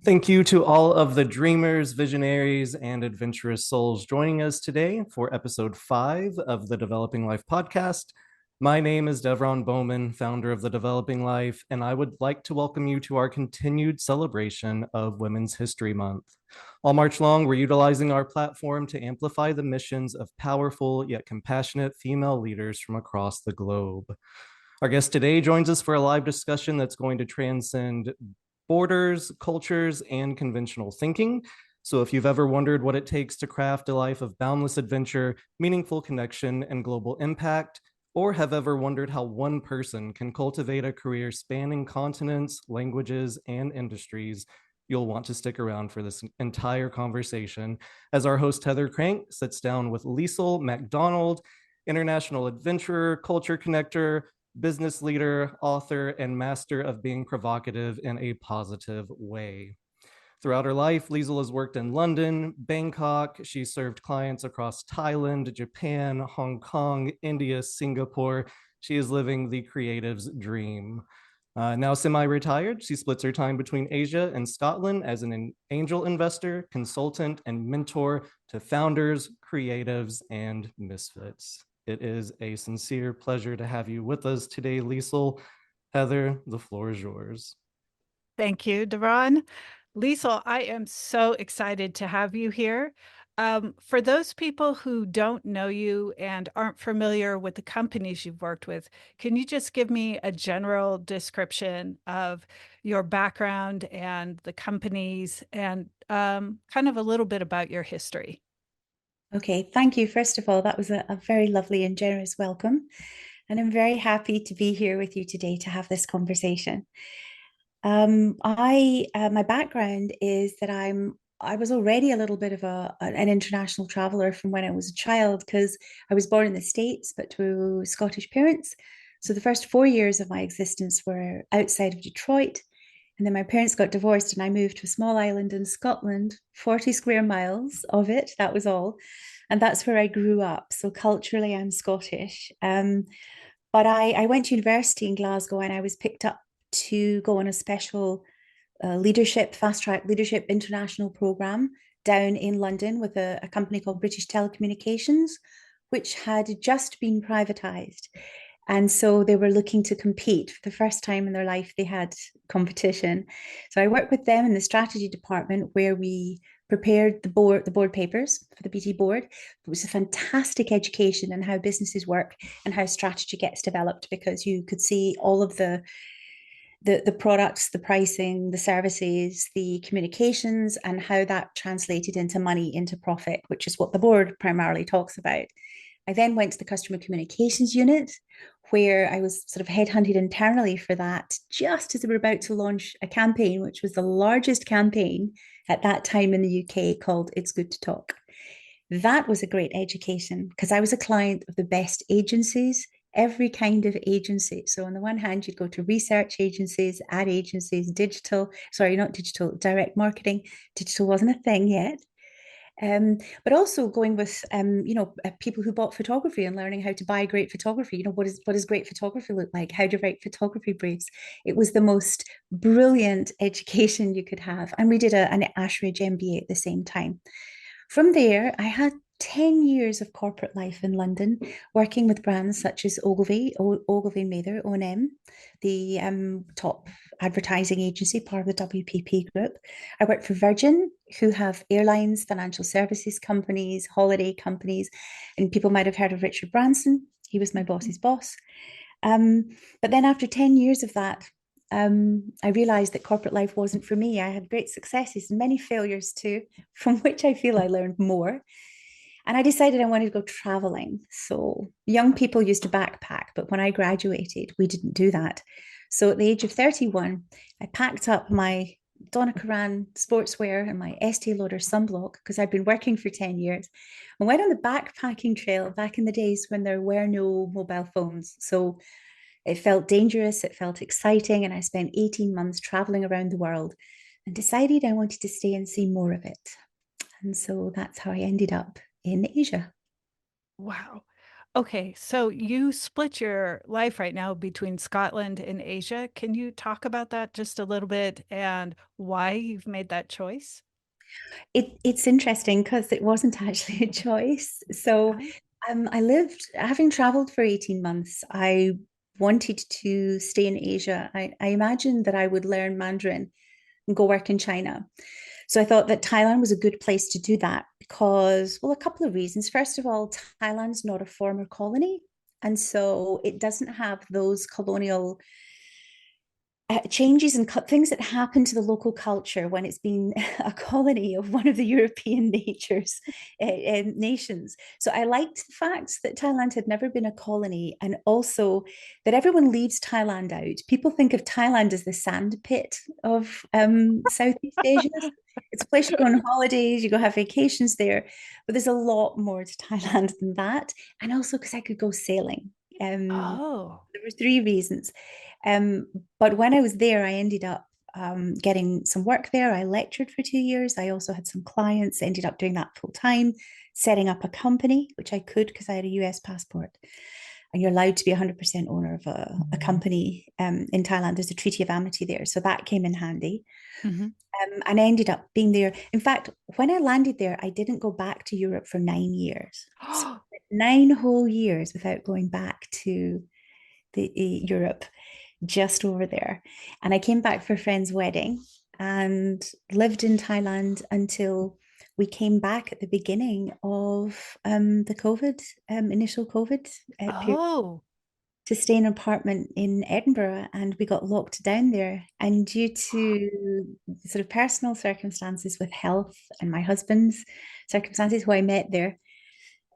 Thank you to all of the dreamers, visionaries, and adventurous souls joining us today for episode 5 of the Developing Life podcast. My name is Devron Bowman, founder of the Developing Life, and I would like to welcome you to our continued celebration of Women's History Month. All March long, we're utilizing our platform to amplify the missions of powerful yet compassionate female leaders from across the globe. Our guest today joins us for a live discussion that's going to transcend borders, cultures, and conventional thinking. So, if you've ever wondered what it takes to craft a life of boundless adventure, meaningful connection, and global impact, or have ever wondered how one person can cultivate a career spanning continents, languages, and industries, you'll want to stick around for this entire conversation as our host Heather Crank sits down with Lisl MACDONALD, international adventurer, culture connector, business leader, author, and master of being provocative in a positive way. Throughout her life, Lisl has worked in London, Bangkok. She served clients across Thailand, Japan, Hong Kong, India, Singapore. She is living the creative's dream. Now semi-retired, she splits her time between Asia and Scotland as an angel investor, consultant, and mentor to founders, creatives, and misfits. It is a sincere pleasure to have you with us today, Lisl. Heather, the floor is yours. Thank you, Deron. Lisl, I am so excited to have you here. For those people who don't know you and aren't familiar with the companies you've worked with, can you just give me a general description of your background and the companies and kind of a little bit about your history? Okay, thank you. First of all, that was a very lovely and generous welcome. And I'm very happy to be here with you today to have this conversation. My background is that I was already a little bit of an international traveler from when I was a child because I was born in the States, but to Scottish parents. So the first 4 years of my existence were outside of Detroit. And then my parents got divorced, and I moved to a small island in Scotland, 40 square miles of it. That was all. And that's where I grew up. So culturally, I'm Scottish. But I went to university in Glasgow, and I was picked up to go on a special fast track leadership international program down in London with a company called British Telecommunications, which had just been privatized. And so they were looking to compete for the first time in their life. They had competition. So I worked with them in the strategy department where we prepared the board papers for the BT board. It was a fantastic education in how businesses work and how strategy gets developed because you could see all of the products, the pricing, the services, the communications, and how that translated into money, into profit, which is what the board primarily talks about. I then went to the customer communications unit where I was sort of headhunted internally for that just as they were about to launch a campaign, which was the largest campaign at that time in the UK called It's Good to Talk. That was a great education because I was a client of the best agencies, every kind of agency. So, on the one hand, you'd go to research agencies, ad agencies, not digital, direct marketing. Digital wasn't a thing yet. But also going with people who bought photography and learning how to buy great photography. What does great photography look like? How to write photography briefs? It was the most brilliant education you could have, and we did an Ashridge MBA at the same time. From there, I had 10 years of corporate life in London, working with brands such as Ogilvy Mather, O&M, the top advertising agency, part of the WPP group. I worked for Virgin, who have airlines, financial services companies, holiday companies, and people might have heard of Richard Branson. He was my boss's boss. But then after 10 years of that, I realized that corporate life wasn't for me. I had great successes and many failures too, from which I feel I learned more. And I decided I wanted to go traveling. So young people used to backpack, but when I graduated, we didn't do that. So at the age of 31, I packed up my Donna Karan sportswear and my Estee Lauder sunblock because I'd been working for 10 years and went on the backpacking trail back in the days when there were no mobile phones. So it felt dangerous, it felt exciting, and I spent 18 months traveling around the world and decided I wanted to stay and see more of it. And so that's how I ended up in Asia. Wow. Okay, so you split your life right now between Scotland and Asia. Can you talk about that just a little bit and why you've made that choice? It's interesting because it wasn't actually a choice. So Oh, I lived, having traveled for 18 months, I wanted to stay in Asia. I imagined that I would learn Mandarin and go work in China. So I thought that Thailand was a good place to do that because, well, a couple of reasons. First of all, Thailand's not a former colony. And so it doesn't have those colonial changes and things that happen to the local culture when it's been a colony of one of the European nations. So I liked the fact that Thailand had never been a colony, and also that everyone leaves Thailand out. People think of Thailand as the sandpit of Southeast Asia. It's a place you go on holidays, you go have vacations there, but there's a lot more to Thailand than that. And also because I could go sailing. oh, There were three reasons. Um, but when I was there, I ended up getting some work there. I lectured for 2 years. I also had some clients, ended up doing that full time, setting up a company, which I could because I had a US passport. And you're allowed to be 100% owner of a company in Thailand. There's a treaty of amity there. So that came in handy. hmm. And I ended up being there. In fact, when I landed there, I didn't go back to Europe for 9 years. So 9 whole years without going back to Europe, just over there. And I came back for a friend's wedding and lived in Thailand until we came back at the beginning of the COVID, initial COVID period, Oh, to stay in an apartment in Edinburgh, and we got locked down there. And due to sort of personal circumstances with health and my husband's circumstances, who I met there,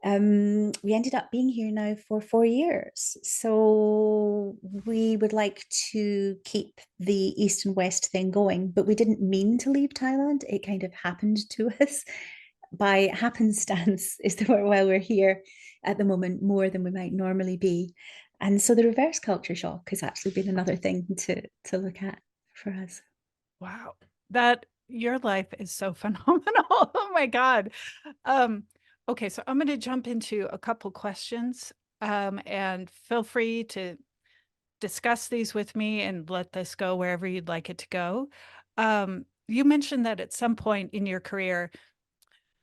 we ended up being here now for 4 years. So we would like to keep the East and West thing going, but we didn't mean to leave Thailand. It kind of happened to us by happenstance, is the word, while we're here at the moment more than we might normally be. And so the reverse culture shock has actually been another thing to look at for us. wow. That your life is so phenomenal. Oh my God. Um, okay, so I'm going to jump into a couple questions, and feel free to discuss these with me and let this go wherever you'd like it to go. You mentioned that at some point in your career,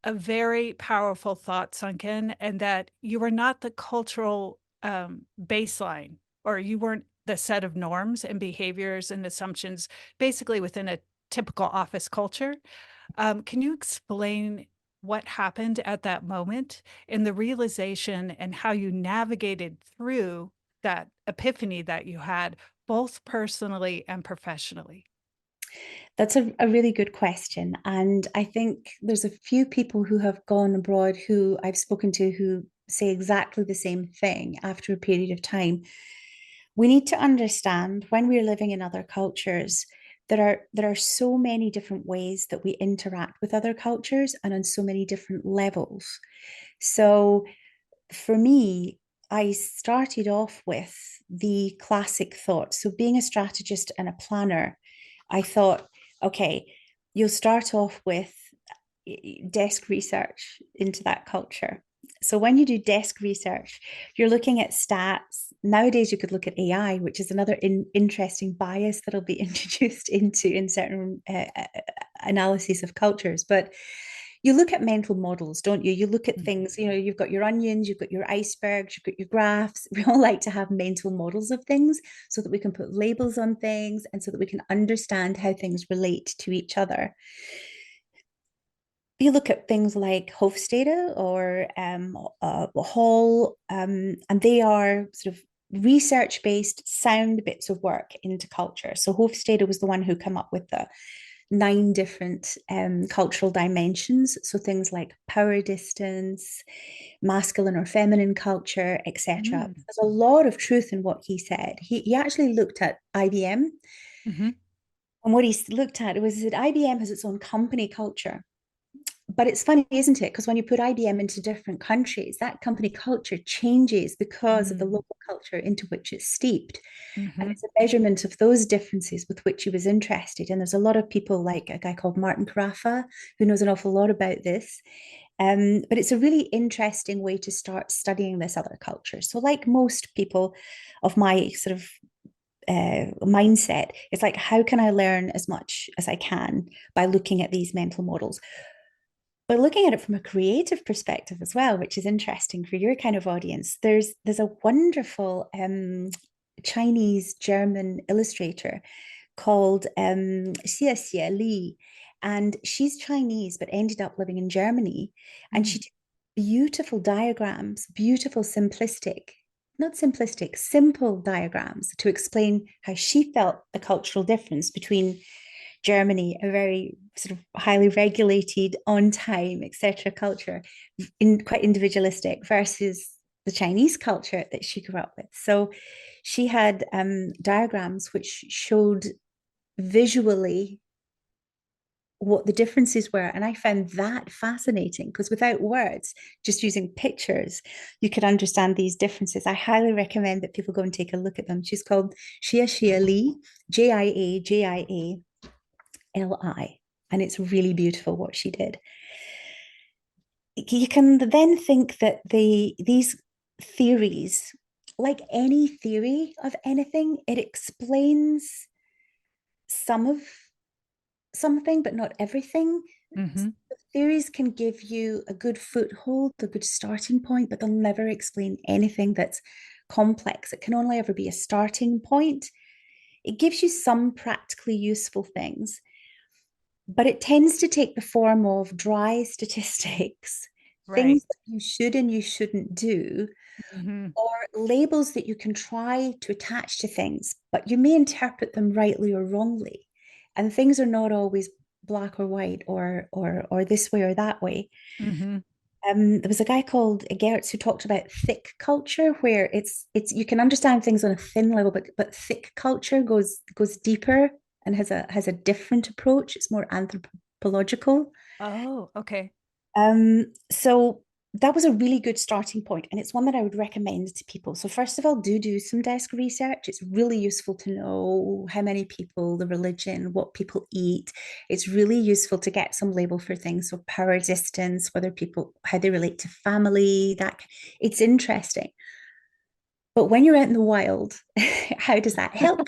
a very powerful thought sunk in, and that you were not the cultural baseline, or you weren't the set of norms and behaviors and assumptions basically within a typical office culture. Can you explain what happened at that moment and the realization and how you navigated through that epiphany that you had, both personally and professionally? That's a really good question. And I think there's a few people who have gone abroad who I've spoken to who say exactly the same thing after a period of time. We need to understand when we're living in other cultures, there are so many different ways that we interact with other cultures and on so many different levels. So for me, I started off with the classic thought. So, being a strategist and a planner, I thought, okay, you'll start off with desk research into that culture. So, when you do desk research, you're looking at stats. Nowadays, you could look at AI, which is another interesting bias that'll be introduced into in certain analyses of cultures. But you look at mental models, don't you? You look at things, you've got your onions, you've got your icebergs, you've got your graphs. We all like to have mental models of things so that we can put labels on things and so that we can understand how things relate to each other. You look at things like Hofstede or Hall, and they are sort of research-based sound bits of work into culture. So Hofstede was the one who came up with the 9 different cultural dimensions. So things like power distance, masculine or feminine culture, etc. Mm. There's a lot of truth in what he said. He actually looked at IBM, Hmm. and what he looked at was that IBM has its own company culture. But it's funny, isn't it? Because when you put IBM into different countries, that company culture changes because of the Mm. local culture into which it's steeped. And Hmm. it's a measurement of those differences with which he was interested. And there's a lot of people like a guy called Martin Carafa, who knows an awful lot about this. But it's a really interesting way to start studying this other culture. So, like most people of my sort of mindset, it's like, how can I learn as much as I can by looking at these mental models? But looking at it from a creative perspective as well, which is interesting for your kind of audience, there's a wonderful Chinese German illustrator called Xie Li, and she's Chinese but ended up living in Germany, and she did beautiful diagrams, beautiful simplistic, not simplistic, simple diagrams to explain how she felt the cultural difference between Germany, a very sort of highly regulated, on time, etc. culture, quite individualistic, versus the Chinese culture that she grew up with. So she had diagrams which showed visually what the differences were. And I found that fascinating because without words, just using pictures, you could understand these differences. I highly recommend that people go and take a look at them. She's called Xie Li, Jiajiali. And it's really beautiful what she did. You can then think that these theories, like any theory of anything, it explains some of something, but not everything. Mm-hmm. Theories can give you a good foothold, a good starting point, but they'll never explain anything that's complex. It can only ever be a starting point. It gives you some practically useful things, but it tends to take the form of dry statistics, Right. things that you should and you shouldn't do, Mm-hmm. or labels that you can try to attach to things, but you may interpret them rightly or wrongly. And things are not always black or white or this way or that way. Mm-hmm. There was a guy called Gertz who talked about thick culture, where it's you can understand things on a thin level, but thick culture goes deeper and has a different approach. It's more anthropological. Oh, okay. So that was a really good starting point, and it's one that I would recommend to people. So first of all, do some desk research. It's really useful to know how many people, the religion, what people eat. It's really useful to get some label for things. So power distance, whether people, how they relate to family, that it's interesting. But when you're out in the wild, how does that help?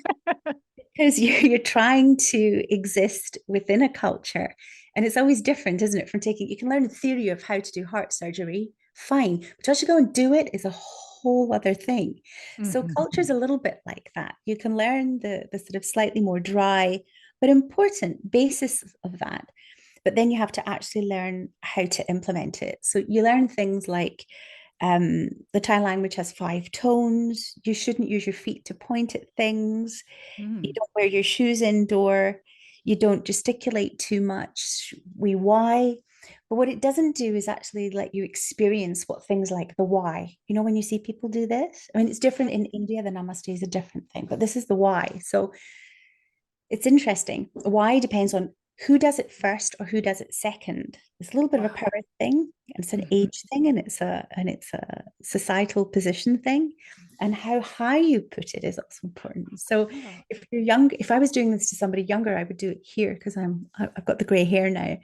Because you're trying to exist within a culture, and it's always different, isn't it, from taking, you can learn the theory of how to do heart surgery, fine, but to actually go and do it is a whole other thing. So Mm-hmm. culture is a little bit like that. You can learn the sort of slightly more dry but important basis of that, but then you have to actually learn how to implement it. So you learn things like the Thai language has 5 tones. You shouldn't use your feet to point at things. You Mm. don't wear your shoes indoor. You don't gesticulate too much. We why. But what it doesn't do is actually let you experience what things like the why. You know, when you see people do this, I mean, it's different in India. The namaste is a different thing, but this is the why. So it's interesting. Why depends on who does it first or who does it second. It's a little bit of a Wow. power thing. It's an Mm-hmm. age thing, and it's a societal position thing, and how high you put it is also important. So Oh. if you're young, if I was doing this to somebody younger, I would do it here because I've got the gray hair now,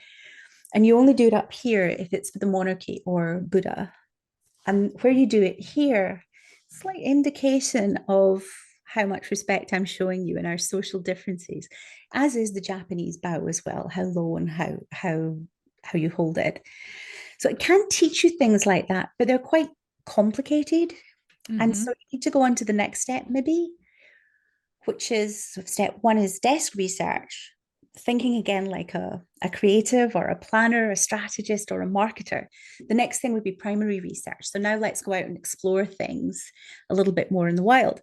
and you only do it up here if it's for the monarchy or Buddha. And where you do it here, it's like indication of how much respect I'm showing you in our social differences, as is the Japanese bow as well, how low and how you hold it. So it can teach you things like that, but they're quite complicated. And Mm-hmm. so you need to go on to the next step, maybe, which is step one is desk research, thinking again like a creative or a planner, a strategist, or a marketer. The next thing would be primary research. So now let's go out and explore things a little bit more in the wild.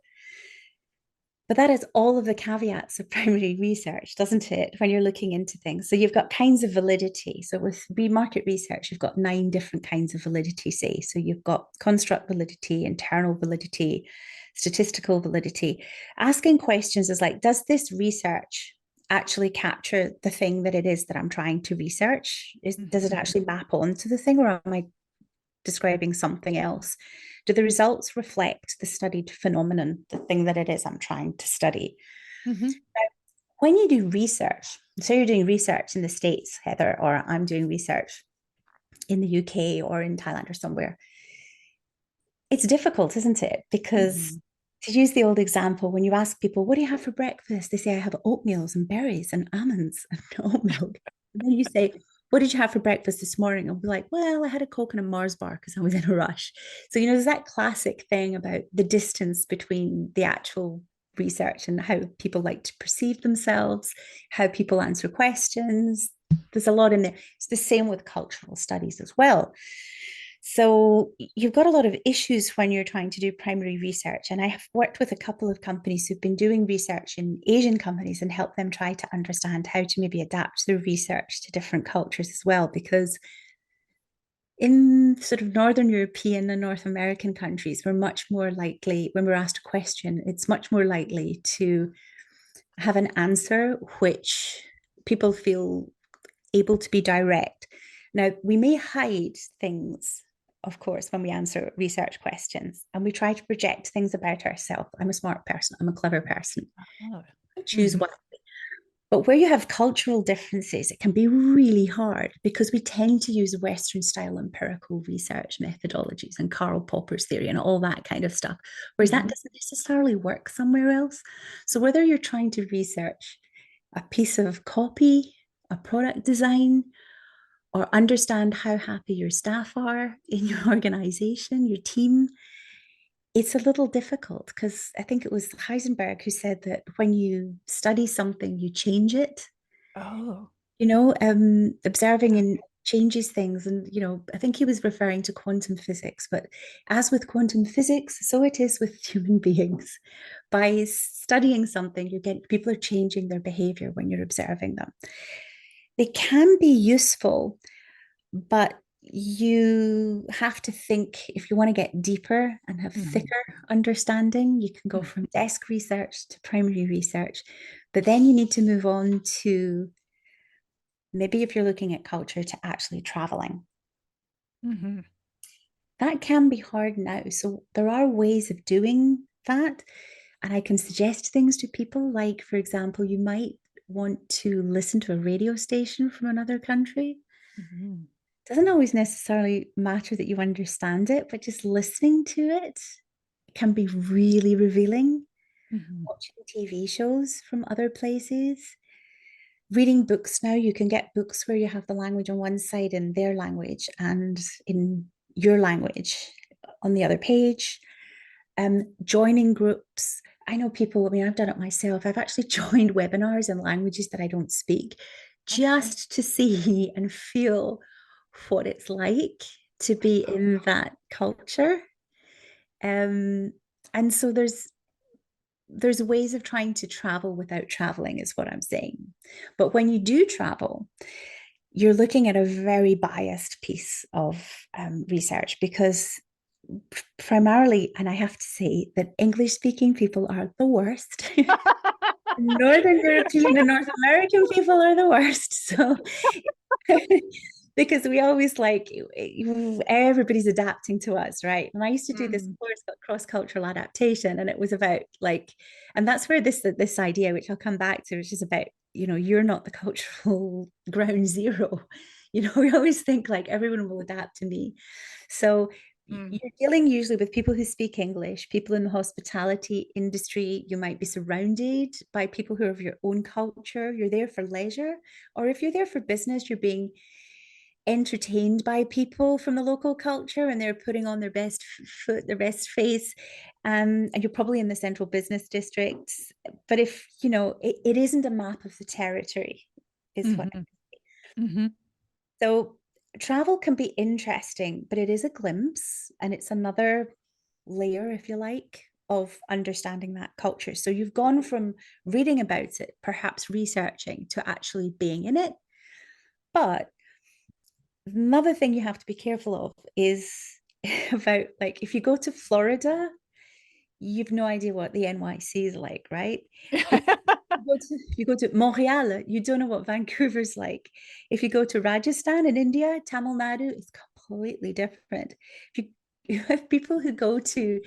But that is all of the caveats of primary research, doesn't it, when you're looking into things? So you've got kinds of validity. So with market research, you've got 9 different kinds of validity, say. So you've got construct validity, internal validity, statistical validity. Asking questions is like, does this research actually capture the thing that it is that I'm trying to research? Does it Mm-hmm. actually map onto the thing, or am I describing something else? Do the results reflect the studied phenomenon, the thing that it is I'm trying to study? Mm-hmm. When you do research, so you're doing research in the States, Heather, or I'm doing research in the UK or in Thailand or somewhere. It's difficult, isn't it? Because Mhm. to use the old example, when you ask people, what do you have for breakfast? They say, I have oatmeals and berries and almonds and oat milk. And then you say, what did you have for breakfast this morning? I'll be like, well, I had a Coke and a Mars bar because I was in a rush. So, there's that classic thing about the distance between the actual research and how people like to perceive themselves, how people answer questions. There's a lot in there. It's the same with cultural studies as well. So you've got a lot of issues when you're trying to do primary research. And I have worked with a couple of companies who've been doing research in Asian companies and help them try to understand how to maybe adapt their research to different cultures as well. Because in sort of Northern European and North American countries, we're much more likely, when we're asked a question, it's much more likely to have an answer which people feel able to be direct. Now, we may hide things, of course, when we answer research questions, and we try to project things about ourselves. I'm a smart person, I'm a clever person. Oh. I choose Mhm. one. But where you have cultural differences, it can be really hard because we tend to use Western style empirical research methodologies and Karl Popper's theory and all that kind of stuff, whereas that Mhm. doesn't necessarily work somewhere else. So, whether you're trying to research a piece of copy, a product design, or understand how happy your staff are in your organization, your team, it's a little difficult because I think it was Heisenberg who said that when you study something, you change it. Oh. Observing and changes things. And, I think he was referring to quantum physics, but as with quantum physics, so it is with human beings. By studying something, people are changing their behavior when you're observing them. They can be useful, but you have to think if you want to get deeper and have Mhm. thicker understanding, you can go Mhm. from desk research to primary research, but then you need to move on to maybe if you're looking at culture to actually traveling. Mhm. That can be hard now. So there are ways of doing that. And I can suggest things to people like, for example, you might want to listen to a radio station from another country. Mhm. Doesn't always necessarily matter that you understand it, but just listening to it can be really revealing. Mhm. Watching TV shows from other places, reading books now, you can get books where you have the language on one side in their language and in your language on the other page. Joining groups. I know people, I mean, I've done it myself. I've actually joined webinars in languages that I don't speak just to see and feel what it's like to be in that culture. Um, and so there's ways of trying to travel without traveling, is what I'm saying. But when you do travel, you're looking at a very biased piece of research because primarily, and I have to say that English speaking people are the worst. Northern European and North American people are the worst. So because we always like everybody's adapting to us, right? And I used to do this Mhm. course called cross-cultural adaptation, and it was about like, and that's where this idea, which I'll come back to, which is about, you're not the cultural ground zero. We always think like everyone will adapt to me. So Mm. you're dealing usually with people who speak English, people in the hospitality industry. You might be surrounded by people who are of your own culture. You're there for leisure, or if you're there for business, you're being entertained by people from the local culture and they're putting on their best foot, their best face. And you're probably in the central business districts. But if, it isn't a map of the territory, is what. Mhm. Mhm. So travel can be interesting, but it is a glimpse and it's another layer, if you like, of understanding that culture. So you've gone from reading about it, perhaps researching, to actually being in it. But another thing you have to be careful of is about like if you go to Florida, you've no idea what the NYC is like, right? If you go to Montreal, you don't know what Vancouver's like. If you go to Rajasthan in India, Tamil Nadu, it's completely different. If you have people who go to,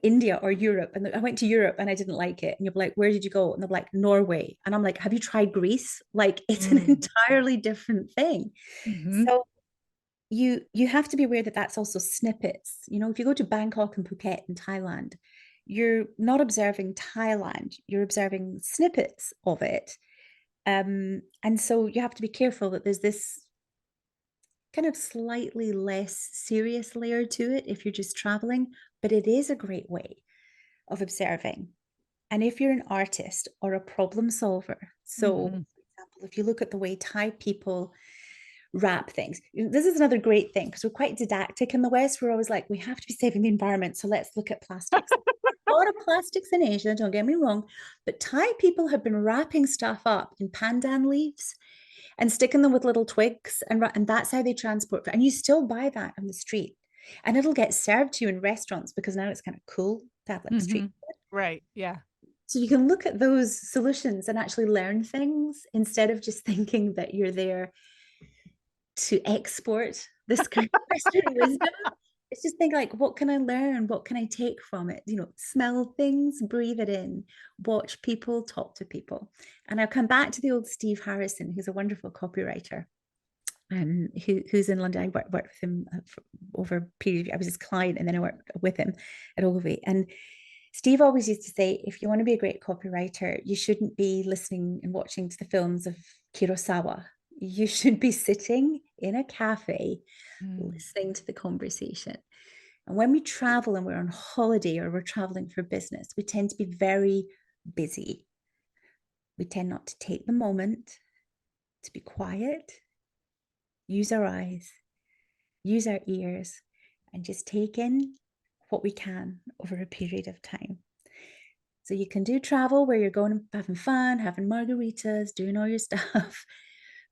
India or Europe, and I went to Europe and I didn't like it, and you're like, where did you go? And they're like, Norway, and I'm like, have you tried Greece? Like, it's an Mm. entirely different thing. Mhm. So you have to be aware that that's also snippets. You know, if you go to Bangkok and Phuket in Thailand, you're not observing Thailand, you're observing snippets of it. And so you have to be careful that there's this kind of slightly less serious layer to it if you're just traveling, but it is a great way of observing. And if you're an artist or a problem solver, so for example, if you look at the way Thai people wrap things, this is another great thing because we're quite didactic in the West. We're always like, we have to be saving the environment, so let's look at plastics. A lot of plastics in Asia, don't get me wrong, but Thai people have been wrapping stuff up in pandan leaves and sticking them with little twigs, and that's how they transport. And you still buy that on the street, and it'll get served to you in restaurants because now it's kind of cool to have like street food. Right. Yeah. So you can look at those solutions and actually learn things instead of just thinking that you're there to export this kind of Western wisdom. It's just think like, what can I learn? What can I take from it? You know, smell things, breathe it in, watch people, talk to people. And I'll come back to the old Steve Harrison, who's a wonderful copywriter, who's in London. I worked with him over a period. I was his client, and then I worked with him at Ogilvy. And Steve always used to say, if you want to be a great copywriter, you shouldn't be listening and watching to the films of Kurosawa. You should be sitting in a cafe, listening to the conversation. And when we travel and we're on holiday or we're traveling for business, we tend to be very busy. We tend not to take the moment to be quiet, use our eyes, use our ears, and just take in what we can over a period of time. So you can do travel where you're going having fun, having margaritas, doing all your stuff.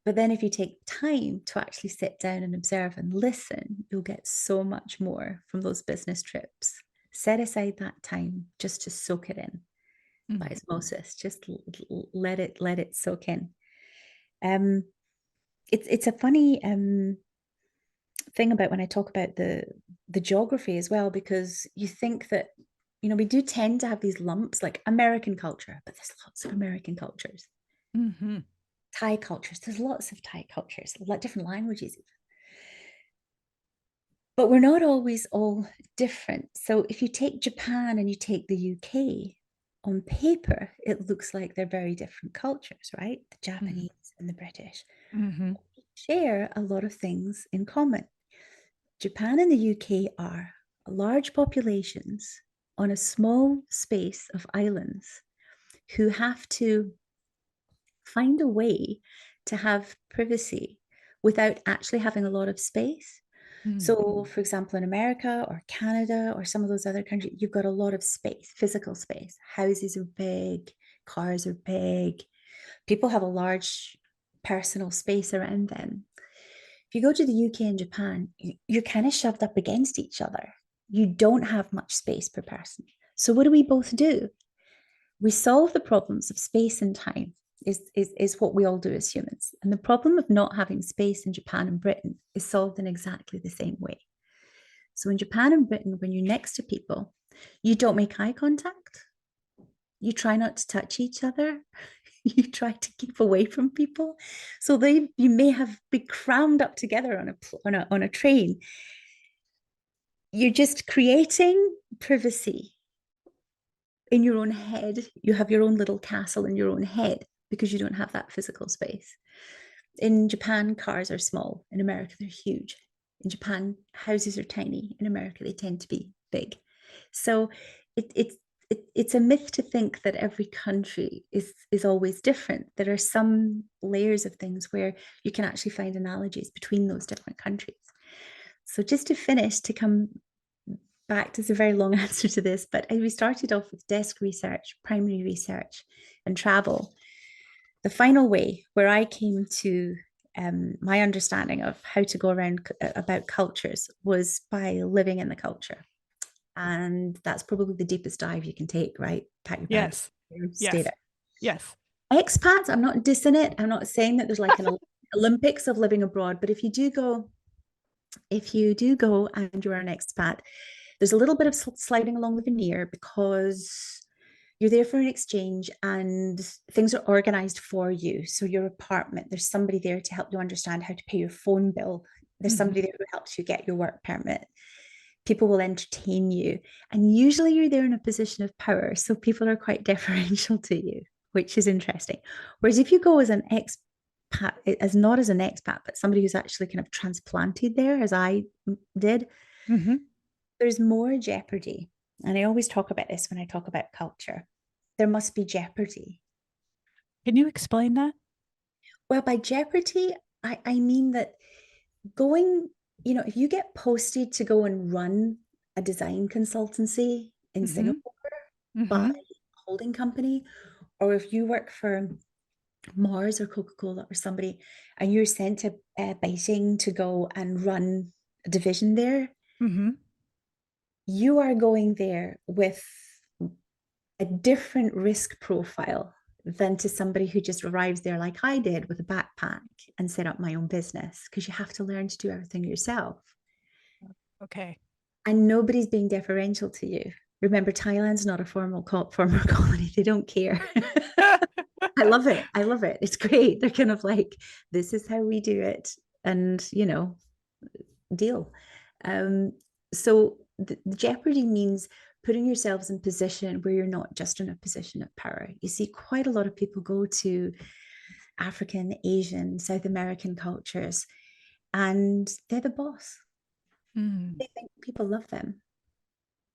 But then if you take time to actually sit down and observe and listen, you'll get so much more from those business trips. Set aside that time just to soak it in by osmosis. Just let it soak in. It's a funny thing about when I talk about the geography as well, because you think that, you know, we do tend to have these lumps like American culture, but there's lots of American cultures. Thai cultures, there's lots of Thai cultures, like different languages. But we're not always all different. So if you take Japan and you take the UK, on paper, it looks like they're very different cultures, right? The Japanese and the British share a lot of things in common. Japan and the UK are large populations on a small space of islands who have to find a way to have privacy without actually having a lot of space. So, for example, in America or Canada or some of those other countries, you've got a lot of space, physical space. Houses are big, cars are big. People have a large personal space around them. If you go to the UK and Japan, you're kind of shoved up against each other. You don't have much space per person. So what do we both do? We solve the problems of space and time is what we all do as humans. And the problem of not having space in Japan and Britain is solved in exactly the same way. So in Japan and Britain, when you're next to people, you don't make eye contact. You try not to touch each other. You try to keep away from people. So you may have been crammed up together on a train. You're just creating privacy in your own head. You have your own little castle in your own head because you don't have that physical space. In Japan, cars are small. In America, they're huge. In Japan, houses are tiny. In America, they tend to be big. So it's a myth to think that every country is always different. There are some layers of things where you can actually find analogies between those different countries. So just to finish, to come back, there's a very long answer to this, but we started off with desk research, primary research, and travel. The final way where I came to my understanding of how to go around about cultures was by living in the culture. And that's probably the deepest dive you can take, right? Pack your bags, stay there. Yes. Expats, I'm not dissing it. I'm not saying that there's like an Olympics of living abroad, but if you do go and you're an expat, there's a little bit of sliding along the veneer because you're there for an exchange and things are organized for you. So your apartment, there's somebody there to help you understand how to pay your phone bill There's somebody there who helps you get your work permit. People will entertain you. And usually you're there in a position of power. So people are quite deferential to you, which is interesting. Whereas if you go as an expat, as not as an expat, but somebody who's actually kind of transplanted there, as I did, there's more jeopardy. And I always talk about this when I talk about culture. There must be jeopardy. Can you explain that? Well, by jeopardy, I mean that going, if you get posted to go and run a design consultancy in Singapore by a holding company, or if you work for Mars or Coca-Cola or somebody, and you're sent to Beijing to go and run a division there, you are going there with a different risk profile than to somebody who just arrives there like I did with a backpack and set up my own business, because you have to learn to do everything yourself. Okay. And nobody's being deferential to you. Remember, Thailand's not a former colony. They don't care. I love it. I love it. It's great. They're kind of like, this is how we do it. And, deal. So the jeopardy means putting yourselves in position where you're not just in a position of power. You see, quite a lot of people go to African, Asian, South American cultures, and they're the boss. They think people love them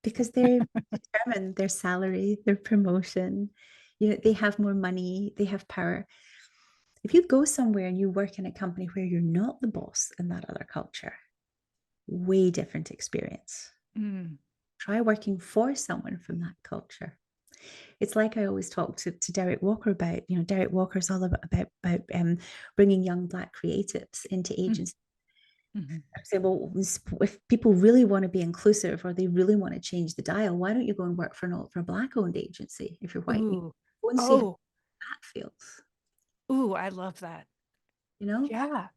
because they're determined their salary, their promotion, they have more money, they have power. If you go somewhere and you work in a company where you're not the boss in that other culture, way different experience. Try working for someone from that culture. It's like I always talk to Derek Walker about, Derek Walker's all about bringing young Black creatives into agencies. I say, well, if people really want to be inclusive or they really want to change the dial, why don't you go and work for a Black-owned agency if you're white? Go and see how that feels. Ooh, I love that. Yeah.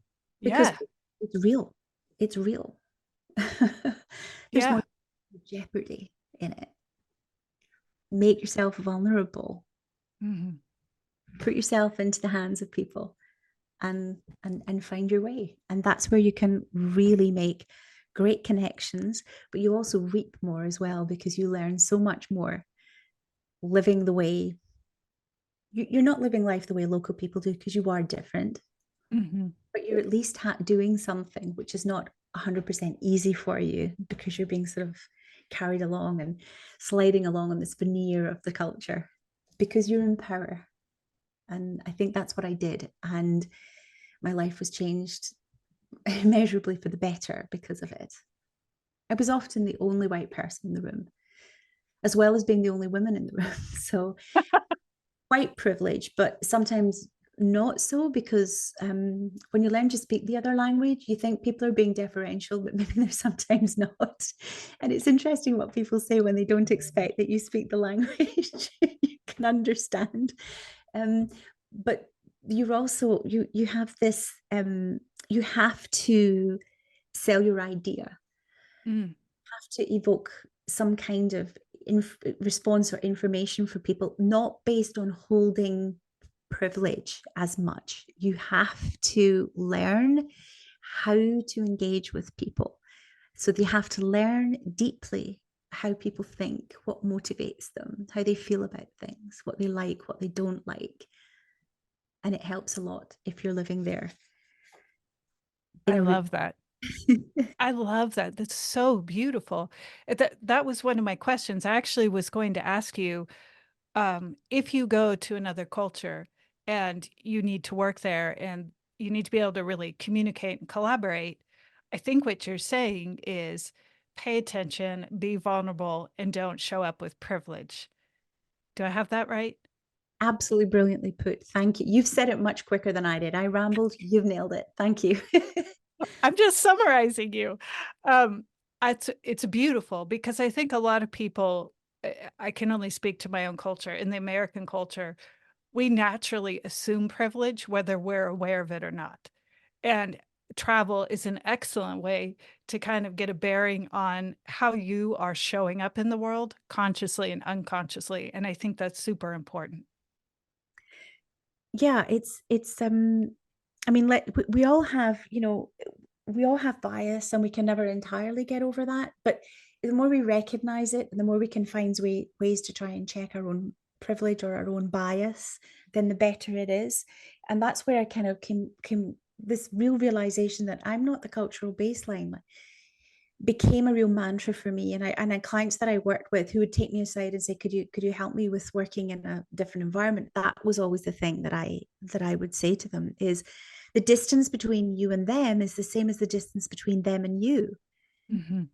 Because it's real. It's real. There's more jeopardy in it. Make yourself vulnerable. Put yourself into the hands of people and find your way. And that's where you can really make great connections, but you also reap more as well, because you learn so much more living the way you're not living life the way local people do, because you are different. But you're at least doing something which is not 100% easy for you, because you're being sort of carried along and sliding along on this veneer of the culture, because you're in power. And I think that's what I did. And my life was changed immeasurably for the better because of it. I was often the only white person in the room, as well as being the only woman in the room. So white privilege, but sometimes not so, because when you learn to speak the other language, you think people are being deferential, but maybe they're sometimes not. And it's interesting what people say when they don't expect that you speak the language. You can understand. But you're also, you have this, you have to sell your idea. Have to evoke some kind of response or information for people, not based on holding privilege as much. You have to learn how to engage with people. So you have to learn deeply how people think, what motivates them, how they feel about things, what they like, what they don't like. And it helps a lot if you're living there. I love that. I love that. That's so beautiful. That was one of my questions. I actually was going to ask you, if you go to another culture and you need to work there and you need to be able to really communicate and collaborate, I think what you're saying is pay attention, be vulnerable, and don't show up with privilege. Do I have that right? Absolutely brilliantly put. Thank you. You've said it much quicker than I did. I rambled. You've nailed it. Thank you. I'm just summarizing you. It's beautiful, because I think a lot of people, I can only speak to my own culture. In the American culture, we naturally assume privilege, whether we're aware of it or not. And travel is an excellent way to kind of get a bearing on how you are showing up in the world, consciously and unconsciously. And I think that's super important. Yeah, it's I mean, we all have, we all have bias and we can never entirely get over that. But the more we recognize it, and the more we can find ways to try and check our own privilege or our own bias, then the better it is. And that's where I kind of came this real realization that I'm not the cultural baseline became a real mantra for me. And I clients that I worked with who would take me aside and say, could you help me with working in a different environment? That was always the thing that I would say to them is the distance between you and them is the same as the distance between them and you. Mm-hmm.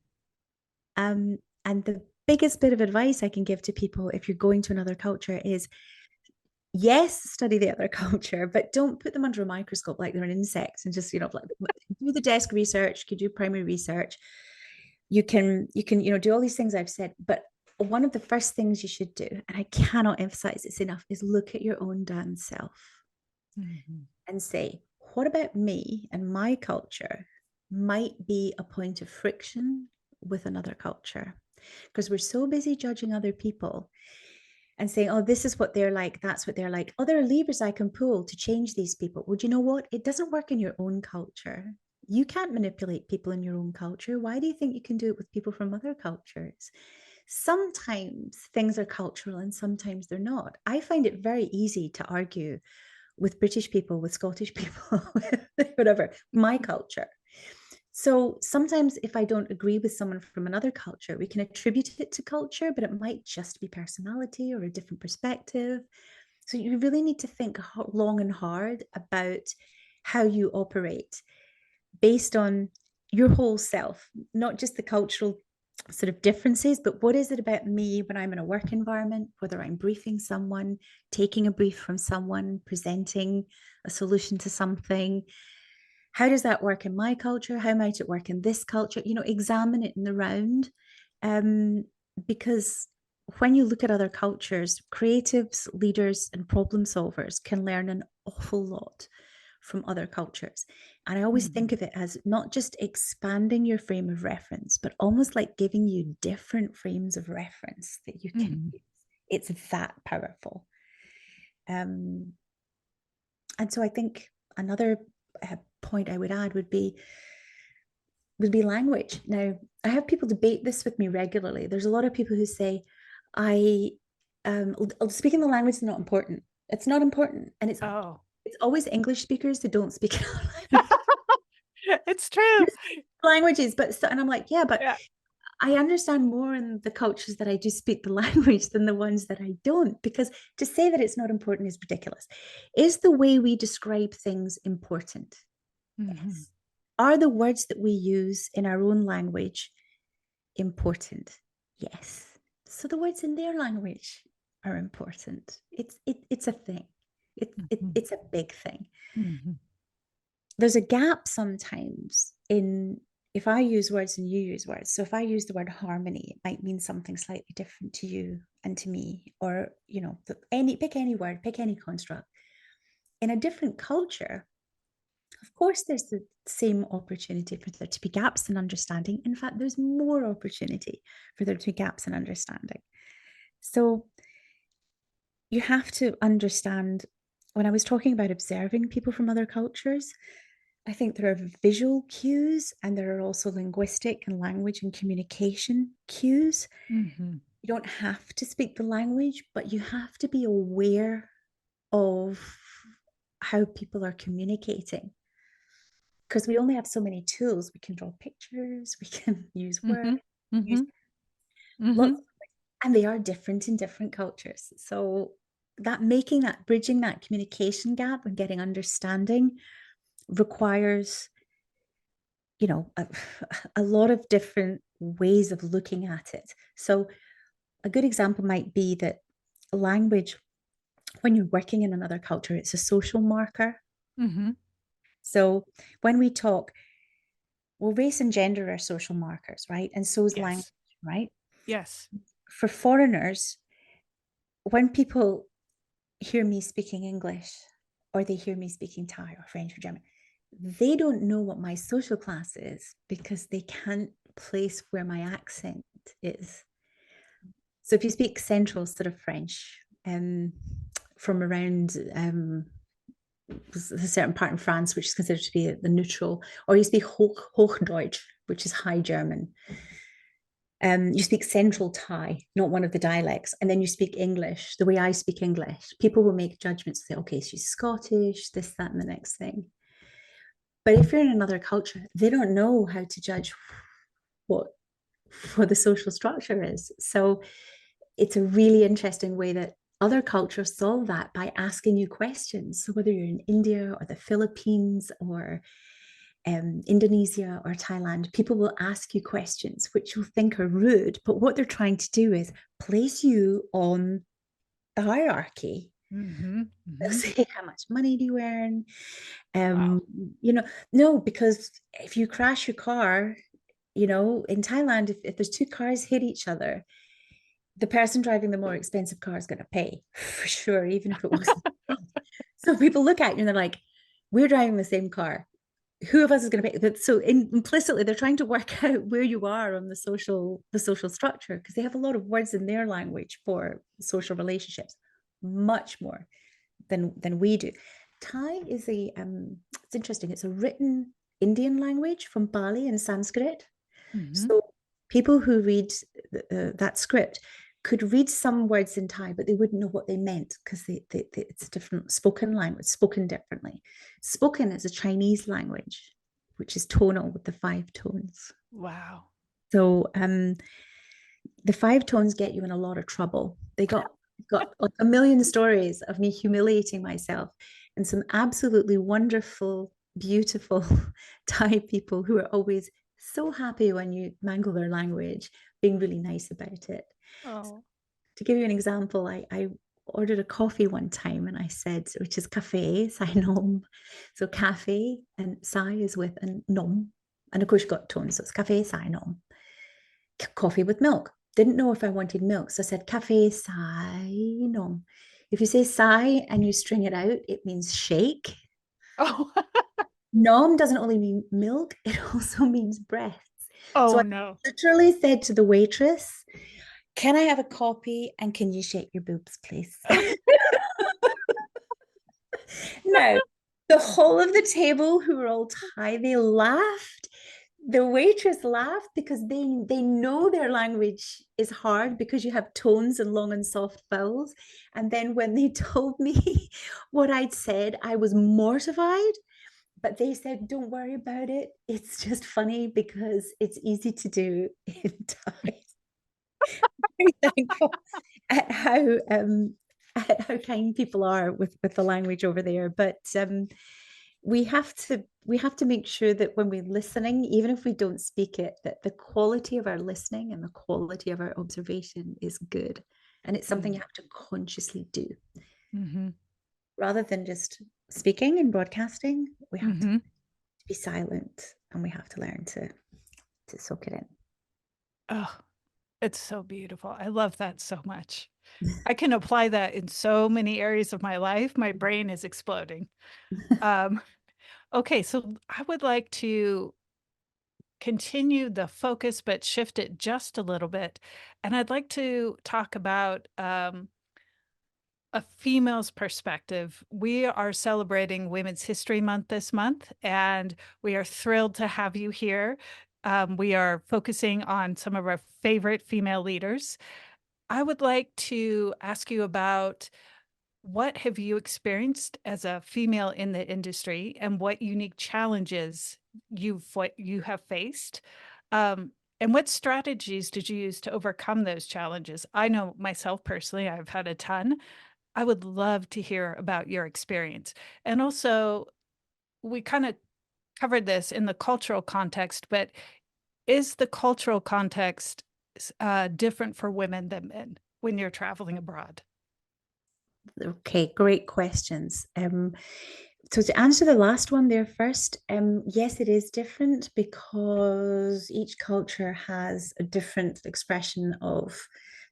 And the biggest bit of advice I can give to people if you're going to another culture is, yes, study the other culture, but don't put them under a microscope like they're an insect, and just, like, do the desk research, you do primary research. You can, do all these things I've said, but one of the first things you should do, and I cannot emphasize this enough, is look at your own damn self and say, what about me and my culture might be a point of friction with another culture? Because we're so busy judging other people and saying, oh, this is what they're like, that's what they're like. Oh, there are levers I can pull to change these people. Well, do you know what? It doesn't work in your own culture. You can't manipulate people in your own culture. Why do you think you can do it with people from other cultures? Sometimes things are cultural and sometimes they're not. I find it very easy to argue with British people, with Scottish people, whatever, my culture. So sometimes if I don't agree with someone from another culture, we can attribute it to culture, but it might just be personality or a different perspective. So you really need to think long and hard about how you operate based on your whole self, not just the cultural sort of differences, but what is it about me when I'm in a work environment, whether I'm briefing someone, taking a brief from someone, presenting a solution to something. How does that work in my culture? How might it work in this culture? Examine it in the round. Because when you look at other cultures, creatives, leaders, and problem solvers can learn an awful lot from other cultures. And I always think of it as not just expanding your frame of reference, but almost like giving you different frames of reference that you can use. It's that powerful. And so I think another point I would add would be language. Now, I have people debate this with me regularly. There's a lot of people who say, speaking the language is not important. It's not important. And it's always English speakers who don't speak It's true. languages. And I'm like, but I understand more in the cultures that I do speak the language than the ones that I don't, because to say that it's not important is ridiculous. Is the way we describe things important? Yes. Are the words that we use in our own language important? Yes. So the words in their language are important. It's a thing. It's a big thing. There's a gap sometimes in if I use words and you use words. So if I use the word harmony, it might mean something slightly different to you and to me, or pick any word, pick any construct. In a different culture, of course, there's the same opportunity for there to be gaps in understanding. In fact, there's more opportunity for there to be gaps in understanding. So you have to understand, when I was talking about observing people from other cultures, I think there are visual cues and there are also linguistic and language and communication cues. You don't have to speak the language, but you have to be aware of how people are communicating. Because we only have so many tools. We can draw pictures, we can use words, and they are different in different cultures. So bridging that communication gap and getting understanding requires, a lot of different ways of looking at it. So a good example might be that language, when you're working in another culture, it's a social marker. So when we talk, well, race and gender are social markers, right? And so is language, right? Yes. For foreigners, when people hear me speaking English or they hear me speaking Thai or French or German, they don't know what my social class is because they can't place where my accent is. So if you speak central sort of French from around there's a certain part in France which is considered to be the neutral, or you speak Hochdeutsch, which is High German. You speak Central Thai, not one of the dialects, and then you speak English the way I speak English. People will make judgments, say, okay, she's Scottish, this, that, and the next thing. But if you're in another culture, they don't know how to judge what the social structure is. So it's a really interesting way that other cultures solve that by asking you questions. So whether you're in India or the Philippines or Indonesia or Thailand, people will ask you questions which you'll think are rude, but what they're trying to do is place you on the hierarchy. Mm-hmm. They'll Mm-hmm. say, how much money do you earn? Wow. No, because if you crash your car, in Thailand, if there's two cars hit each other, the person driving the more expensive car is going to pay for sure, even if it wasn't. So people look at you and they're like, we're driving the same car. Who of us is going to pay? But so implicitly, they're trying to work out where you are on the social structure, because they have a lot of words in their language for social relationships, much more than we do. Thai is it's interesting. It's a written Indian language from Bali and Sanskrit. Mm-hmm. So people who read that script could read some words in Thai, but they wouldn't know what they meant because it's a different spoken language, spoken differently. Spoken is a Chinese language, which is tonal with the 5 tones. Wow. So the 5 tones get you in a lot of trouble. They got like a million stories of me humiliating myself, and some absolutely wonderful, beautiful Thai people who are always so happy when you mangle their language, being really nice about it. Oh. To give you an example, I ordered a coffee one time and I said, which is cafe, sai nom. So cafe and sai is with a nom. And of course, you've got tones. So it's cafe, sai nom. Coffee with milk. Didn't know if I wanted milk. So I said cafe, sai nom. If you say sai and you string it out, it means shake. Oh. Nom doesn't only mean milk, it also means breasts. So Oh I no. literally said to the waitress, can I have a copy and can you shake your boobs, please? No, the whole of the table who were all Thai, they laughed. The waitress laughed because they know their language is hard because you have tones and long and soft vowels. And then when they told me what I'd said, I was mortified. But they said, don't worry about it. It's just funny because it's easy to do in Thai. Very thankful at how kind people are with the language over there. But we have to make sure that when we're listening, even if we don't speak it, that the quality of our listening and the quality of our observation is good. And it's something you have to consciously do. Mm-hmm. Rather than just speaking and broadcasting, we have to Mm-hmm. be silent and we have to learn to soak it in. Oh, it's so beautiful. I love that so much. I can apply that in so many areas of my life. My brain is exploding. Um, okay, so I would like to continue the focus, but shift it just a little bit. And I'd like to talk about a female's perspective. We are celebrating Women's History Month this month, and we are thrilled to have you here. We are focusing on some of our favorite female leaders. I would like to ask you about what have you experienced as a female in the industry and what unique challenges what you have faced? And what strategies did you use to overcome those challenges? I know myself personally, I've had a ton. I would love to hear about your experience. And also, we kind of covered this in the cultural context, but is the cultural context different for women than men when you're traveling abroad? Okay, great questions. So to answer the last one there first, yes, it is different because each culture has a different expression of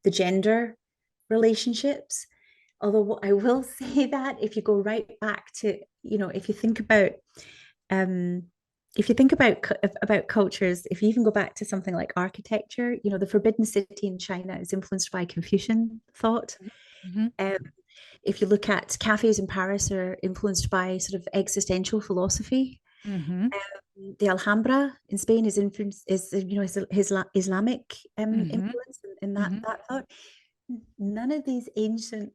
the gender relationships. Although I will say that if you go right back to, um, if you think about cultures, if you even go back to something like architecture, the Forbidden City in China is influenced by Confucian thought. Mhm. Um, If you look at cafes in Paris are influenced by sort of existential philosophy. Mm-hmm. The Alhambra in Spain is influence is his Islamic Mm-hmm. influence in Mm-hmm. that thought. None of these ancient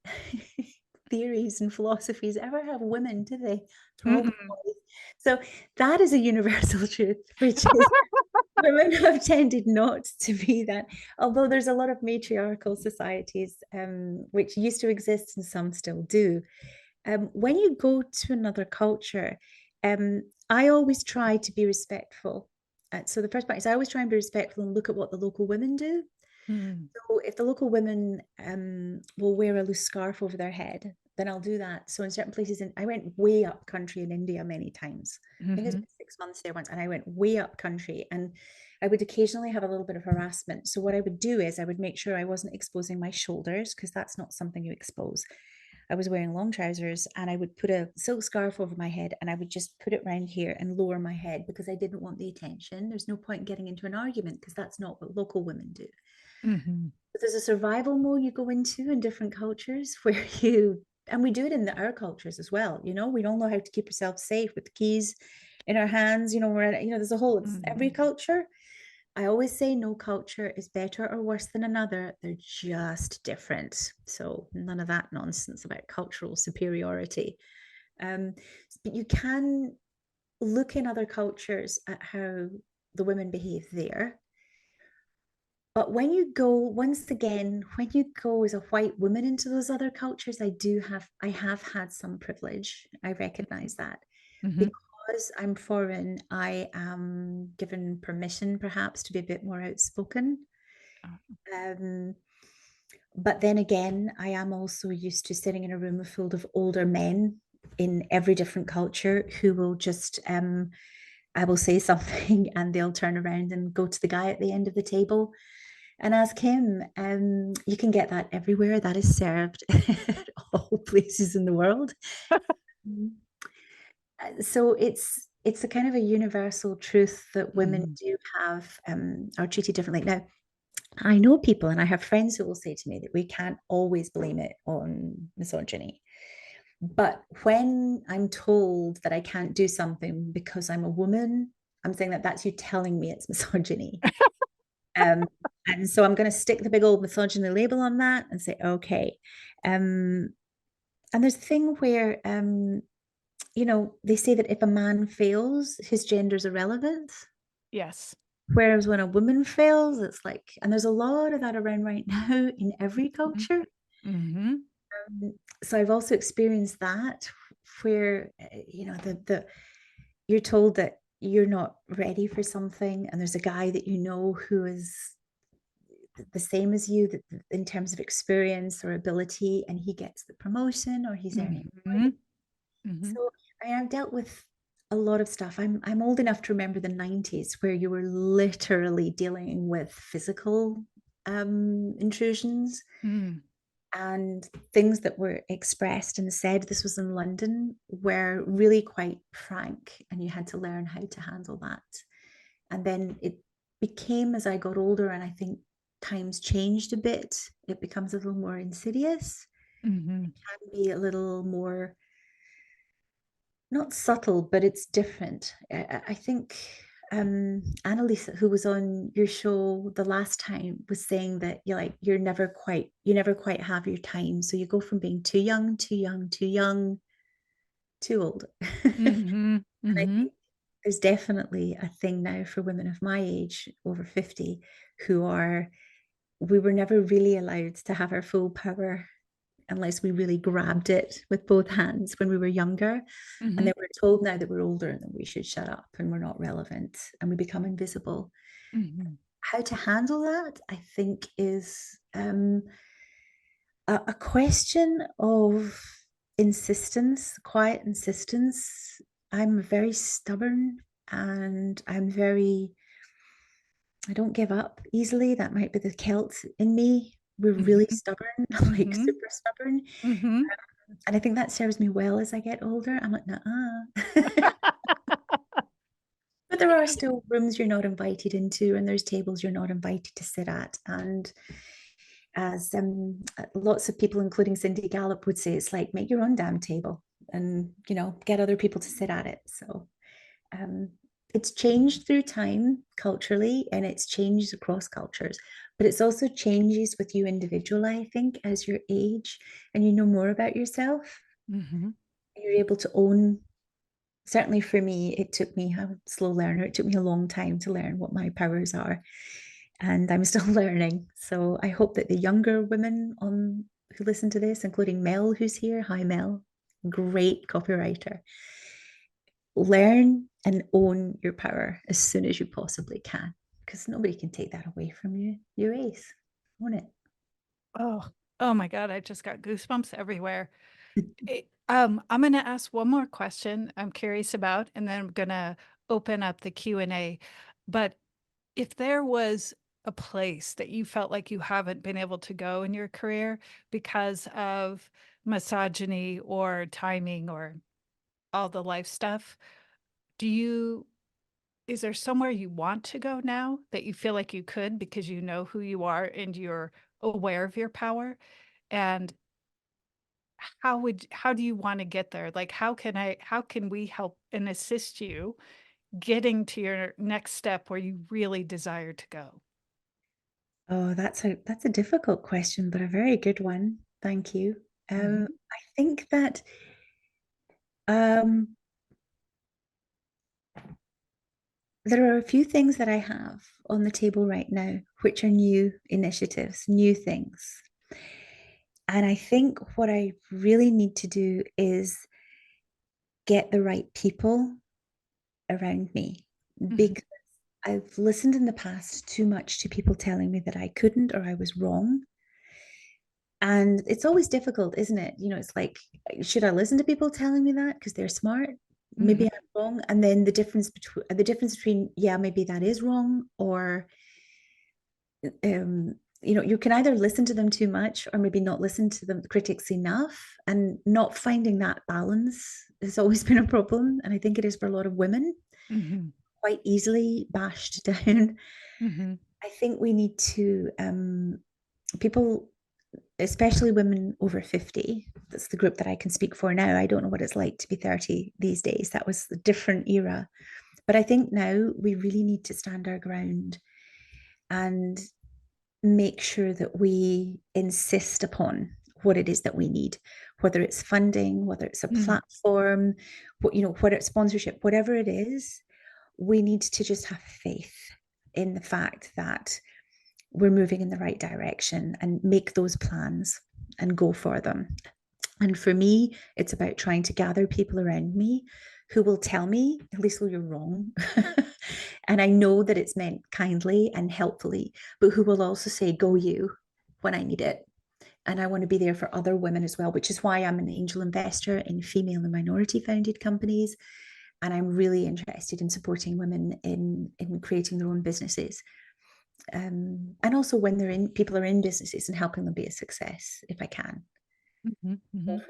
theories and philosophies ever have women, do they? They're all Mm-hmm. boys. So that is a universal truth, which is women have tended not to be that. Although there's a lot of matriarchal societies, which used to exist and some still do. When you go to another culture, I always try to be respectful. So the first part is I always try and be respectful and look at what the local women do. Mm-hmm. So if the local women will wear a loose scarf over their head, then I'll do that. So in certain places, I went way up country in India many times. I think I spent 6 months there once, and I went way up country, and I would occasionally have a little bit of harassment. So what I would do is I would make sure I wasn't exposing my shoulders, because that's not something you expose. I was wearing long trousers, and I would put a silk scarf over my head, and I would just put it around here and lower my head because I didn't want the attention. There's no point in getting into an argument because that's not what local women do. Mm-hmm. But there's a survival mode you go into in different cultures where you, and we do it in our cultures as well. We don't know how to keep ourselves safe with the keys in our hands. There's a whole, it's every culture. I always say no culture is better or worse than another. They're just different. So none of that nonsense about cultural superiority. But you can look in other cultures at how the women behave there. But when you go, once again, when you go as a white woman into those other cultures, I have had some privilege. I recognize that. Mm-hmm. Because I'm foreign, I am given permission perhaps to be a bit more outspoken. But then again, I am also used to sitting in a room full of older men in every different culture who will just, I will say something and they'll turn around and go to the guy at the end of the table and ask him. You can get that everywhere. That is served at all places in the world. So it's a kind of a universal truth that women do have, are treated differently. Now, I know people and I have friends who will say to me that we can't always blame it on misogyny. But when I'm told that I can't do something because I'm a woman, I'm saying that that's you telling me it's misogyny. And so I'm going to stick the big old misogyny label on that and say, okay. And there's a thing where, they say that if a man fails, his gender's irrelevant. Yes. Whereas when a woman fails, it's like, and there's a lot of that around right now in every culture. Mm-hmm. So I've also experienced that where, the you're told that you're not ready for something, and there's a guy that who is the same as you in terms of experience or ability, and he gets the promotion or he's earning more. So I have dealt with a lot of stuff. I'm old enough to remember the 90s where you were literally dealing with physical intrusions and things that were expressed and said. This was in London, were really quite frank, and you had to learn how to handle that. And then it became, as I got older, and I think times changed a bit, it becomes a little more insidious. It can be a little more, not subtle, but it's different. I think Annalise, who was on your show the last time, was saying that you never quite have your time. So you go from being too young, too young, too young, too old. And I think there's definitely a thing now for women of my age, over 50, we were never really allowed to have our full power unless we really grabbed it with both hands when we were younger. And then we're told now that we're older and that we should shut up and we're not relevant and we become invisible. How to handle that, I think, is a question of insistence, quiet insistence. I'm very stubborn and I don't give up easily. That might be the Celt in me. We're really stubborn, like super stubborn. And I think that serves me well as I get older. I'm like, nah. But there are still rooms you're not invited into, and there's tables you're not invited to sit at. And as lots of people, including Cindy Gallop, would say, it's like make your own damn table and, get other people to sit at it. So it's changed through time culturally, and it's changed across cultures, but it's also changes with you individually, I think, as you age and you know more about yourself. Mm-hmm. You're able to own. Certainly for me, it took me, I'm a slow learner, it took me a long time to learn what my powers are. And I'm still learning. So I hope that the younger women on who listen to this, including Mel, who's here, hi Mel, great copywriter, learn and own your power as soon as you possibly can, because nobody can take that away from you. Your ace. Own it. Oh my God, I just got goosebumps everywhere. I'm going to ask one more question I'm curious about, and then I'm going to open up the Q&A. But if there was a place that you felt like you haven't been able to go in your career because of misogyny or timing or all the life stuff, is there somewhere you want to go now that you feel like you could because you know who you are and you're aware of your power? And how do you want to get there? Like, how can we help and assist you getting to your next step where you really desire to go? Oh, that's a difficult question, but a very good one. Thank you. Mhm. I think that um, there are a few things that I have on the table right now, which are new initiatives, new things. And I think what I really need to do is get the right people around me, Mhm. because I've listened in the past too much to people telling me that I couldn't or I was wrong. And it's always difficult, isn't it? It's like, should I listen to people telling me that because they're smart? Maybe Mhm. I'm wrong. And then the difference between, yeah, maybe that is wrong, or you can either listen to them too much or maybe not listen to the critics enough, and not finding that balance has always been a problem. And I think it is for a lot of women, Mhm. quite easily bashed down. Mhm. I think we need to, people, especially women over 50, that's the group that I can speak for now. I don't know what it's like to be 30 these days. That was a different era. But I think now we really need to stand our ground and make sure that we insist upon what it is that we need, whether it's funding, whether it's a Mhm. platform, whether it's sponsorship, whatever it is. We need to just have faith in the fact that we're moving in the right direction and make those plans and go for them. And for me, it's about trying to gather people around me who will tell me, Lisl, you're wrong. And I know that it's meant kindly and helpfully, but who will also say, go you, when I need it. And I want to be there for other women as well, which is why I'm an angel investor in female and minority founded companies. And I'm really interested in supporting women in creating their own businesses. And also when people are in businesses, and helping them be a success if I can. Mhm. Mhm.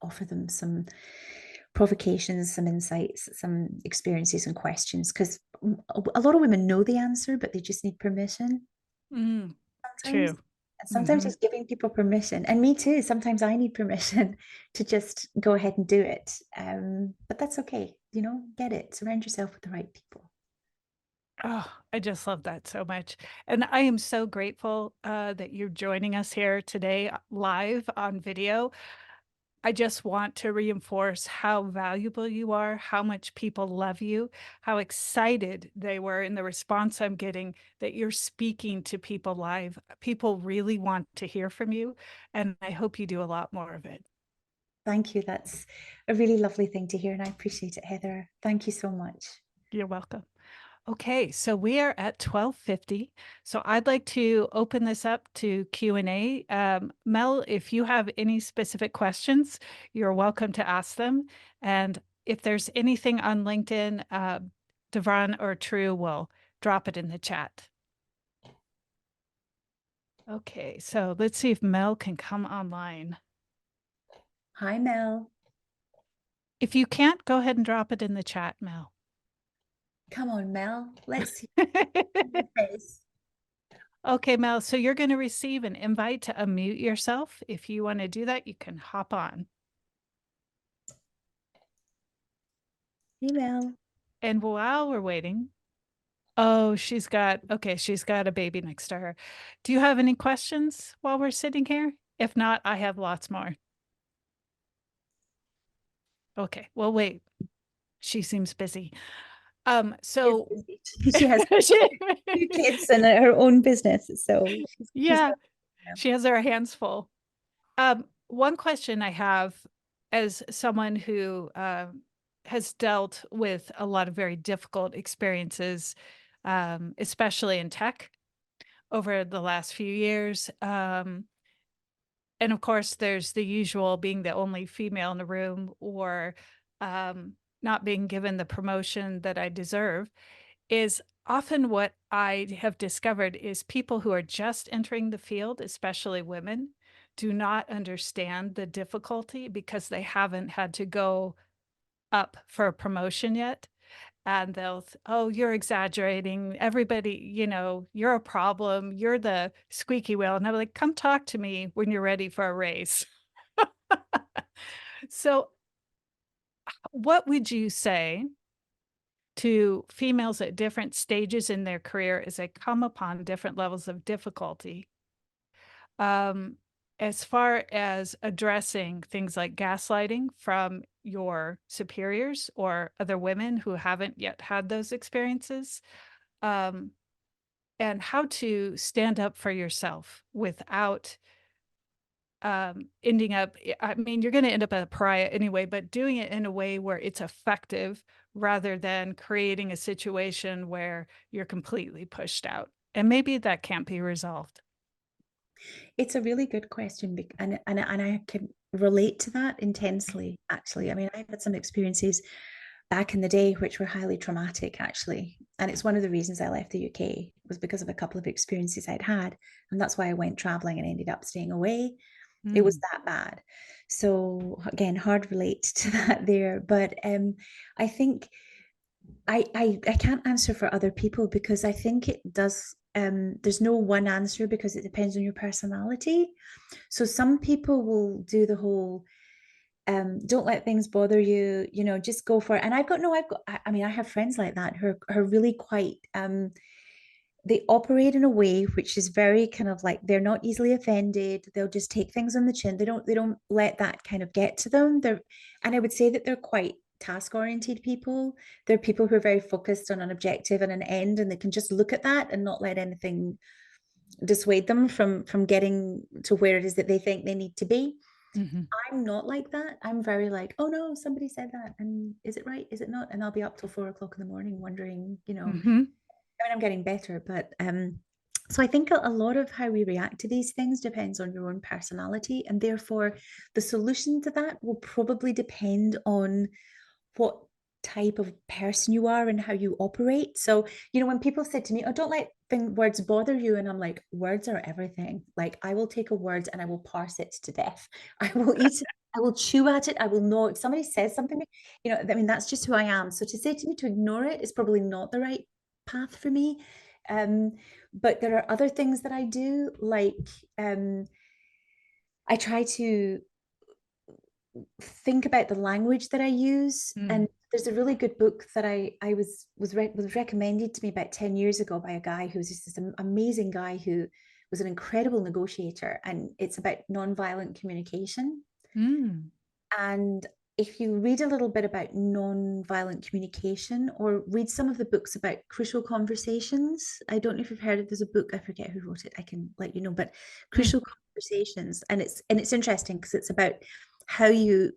Offer them some provocations, some insights, some experiences and questions, because a lot of women know the answer, but they just need permission Mm. sometimes. True. And sometimes Mhm. just giving people permission, and me too, sometimes I need permission to just go ahead and do it. But that's okay, get it, surround yourself with the right people. Oh, I just love that so much. And I am so grateful that you're joining us here today live on video. I just want to reinforce how valuable you are, how much people love you, how excited they were in the response I'm getting that you're speaking to people live. People really want to hear from you, and I hope you do a lot more of it. Thank you. That's a really lovely thing to hear, and I appreciate it, Heather. Thank you so much. You're welcome. Okay, so we are at 12:50. So I'd like to open this up to Q&A. Mel, if you have any specific questions, you're welcome to ask them. And if there's anything on LinkedIn, Devon or True will drop it in the chat. Okay, so let's see if Mel can come online. Hi, Mel. If you can't, go ahead and drop it in the chat, Mel. Come on, Mel. Let's see your face. Okay, Mel, so you're going to receive an invite to unmute yourself. If you want to do that, you can hop on. Email. And while we're waiting, oh, she's got a baby next to her. Do you have any questions while we're sitting here? If not, I have lots more. Okay, well, wait. She seems busy. So She has 2 kids and her own business, so she's yeah, she has her hands full. One question I have as someone who has dealt with a lot of very difficult experiences, especially in tech over the last few years. And of course, there's the usual being the only female in the room or not being given the promotion that I deserve is often what I have discovered is people who are just entering the field, especially women, do not understand the difficulty because they haven't had to go up for a promotion yet. And they'll, oh, you're exaggerating. Everybody, you're a problem. You're the squeaky wheel. And I'm like, come talk to me when you're ready for a raise. So, what would you say to females at different stages in their career as they come upon different levels of difficulty? As far as addressing things like gaslighting from your superiors or other women who haven't yet had those experiences, um, and how to stand up for yourself without ending up, I mean, you're going to end up a pariah anyway, but doing it in a way where it's effective rather than creating a situation where you're completely pushed out. And maybe that can't be resolved. It's a really good question, and I can relate to that intensely, actually. I mean, I've had some experiences back in the day which were highly traumatic, actually. And it's one of the reasons I left the UK was because of a couple of experiences I'd had. And that's why I went traveling and ended up staying away. It was that bad. So again, hard relate to that there. But I think I can't answer for other people because I think it does there's no one answer because it depends on your personality. So some people will do the whole don't let things bother you, just go for it. And I mean, I have friends like that who are really quite they operate in a way which is very kind of like they're not easily offended. They'll just take things on the chin. They don't let that kind of get to them. And I would say that they're quite task oriented people. They're people who are very focused on an objective and an end, and they can just look at that and not let anything dissuade them from getting to where it is that they think they need to be. Mm-hmm. I'm not like that. I'm very like, oh no, somebody said that, and is it right? Is it not? And I'll be up till 4 o'clock in the morning wondering, Mm-hmm. I mean, I'm getting better, but so I think a lot of how we react to these things depends on your own personality, and therefore the solution to that will probably depend on what type of person you are and how you operate. So, when people said to me, "Oh, don't let words bother you," and I'm like, words are everything. Like, I will take a word and I will parse it to death. I will eat it. I will chew at it. I will know if somebody says something, I mean, that's just who I am. So to say to me to ignore it is probably not the right path for me. But there are other things that I do, like I try to think about the language that I use. And there's a really good book that I was recommended to me about 10 years ago by a guy who was just this amazing guy who was an incredible negotiator, and it's about nonviolent communication. And if you read a little bit about nonviolent communication or read some of the books about crucial conversations, I don't know if you've heard of, there's a book, I forget who wrote it, I can let you know, but crucial conversations. And it's interesting because it's about how you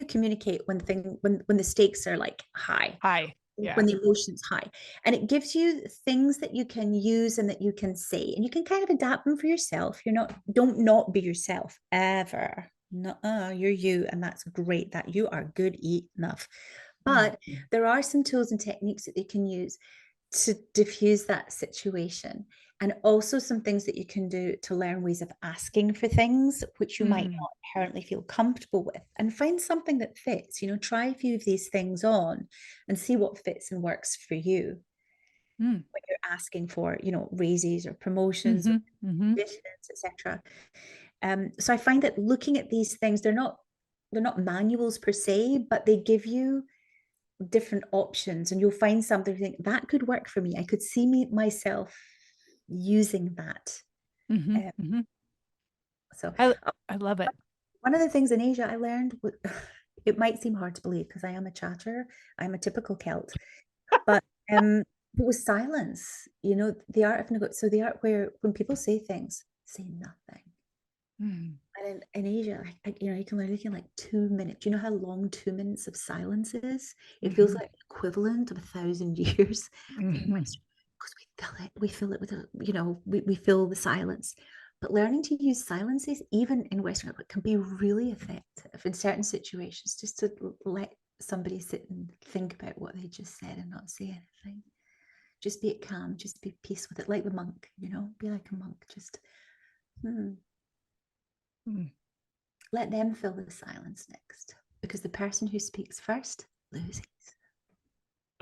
communicate when the stakes are like high. Hi. Yeah. When the emotion's high, and it gives you things that you can use and that you can say, and you can kind of adapt them for yourself. Don't not be yourself ever. No, you're you, and that's great. That you are good enough. But there are some tools and techniques that you can use to diffuse that situation, and also some things that you can do to learn ways of asking for things which you might not inherently feel comfortable with, and find something that fits. Try a few of these things on and see what fits and works for you. Mm. when you're asking for, raises or promotions, Mhm. Mhm. conditions, etc. So I find that looking at these things, they're not manuals per se, but they give you different options, and you'll find something you think that could work for me. I could see myself using that. Mhm. Um, Mhm. so I love it. one of the things in Asia I learned, it might seem hard to believe because I am a chatter, I'm a typical Celt, but it was silence. The art of so the art where when people say things, say nothing. Mm. And in Asia, you can learn anything like 2 minutes. Do you know how long 2 minutes of silence is? It feels Mhm. like the equivalent of 1,000 years in Mhm. Western, because we fill it. We fill it with we fill the silence. But learning to use silences, even in Western, can be really effective in certain situations. Just to let somebody sit and think about what they just said and not say anything. Just be calm. Just be peace with it, like the monk. Be like a monk. Just. Mm. Let them fill the silence next, because the person who speaks first loses.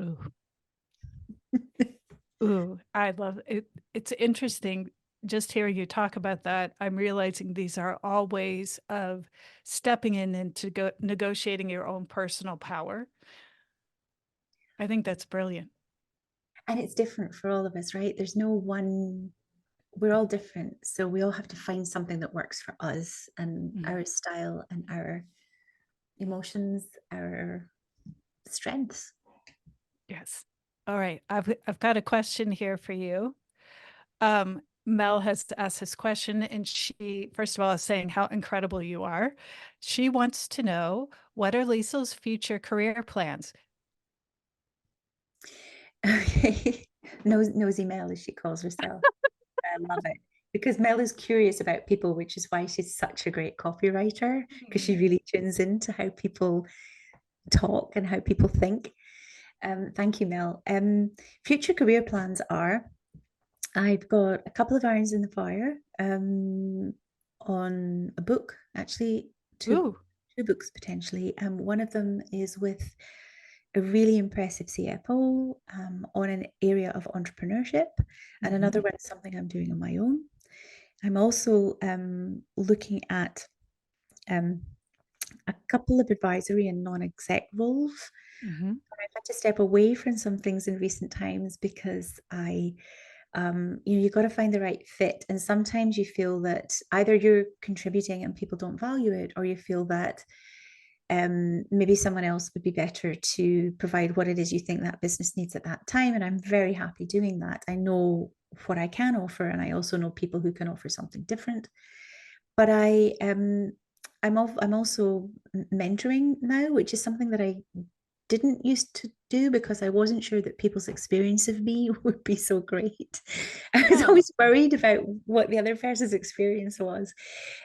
Ooh. Ooh, I love it. It's interesting just hearing you talk about that. I'm realizing these are all ways of stepping in and negotiating your own personal power. I think that's brilliant. And it's different for all of us, right? There's no one, we're all different. So we all have to find something that works for us and Mm. our style and our emotions, our strengths. Yes. All right. I've got a question here for you. Mel has asked this question, and she, first of all, is saying how incredible you are. She wants to know, what are Liesl's future career plans? Okay. Nosy Mel, as she calls herself. I love it. Because Mel is curious about people, which is why she's such a great copywriter, because she really tunes into how people talk and how people think. Thank you, Mel. Future career plans are, I've got a couple of irons in the fire on a book, actually, Ooh. two books potentially. One of them is with a really impressive CFO on an area of entrepreneurship, and another one is something I'm doing on my own. I'm also looking at a couple of advisory and non-exec roles. Mm-hmm. I've had to step away from some things in recent times because you got to find the right fit. And sometimes you feel that either you're contributing and people don't value it, or you feel that maybe someone else would be better to provide what it is you think that business needs at that time. And I'm very happy doing that. I know what I can offer, and I also know people who can offer something different. But I'm also mentoring now, which is something that I didn't used to do because I wasn't sure that people's experience of me would be so great. I was Oh. always worried about what the other person's experience was.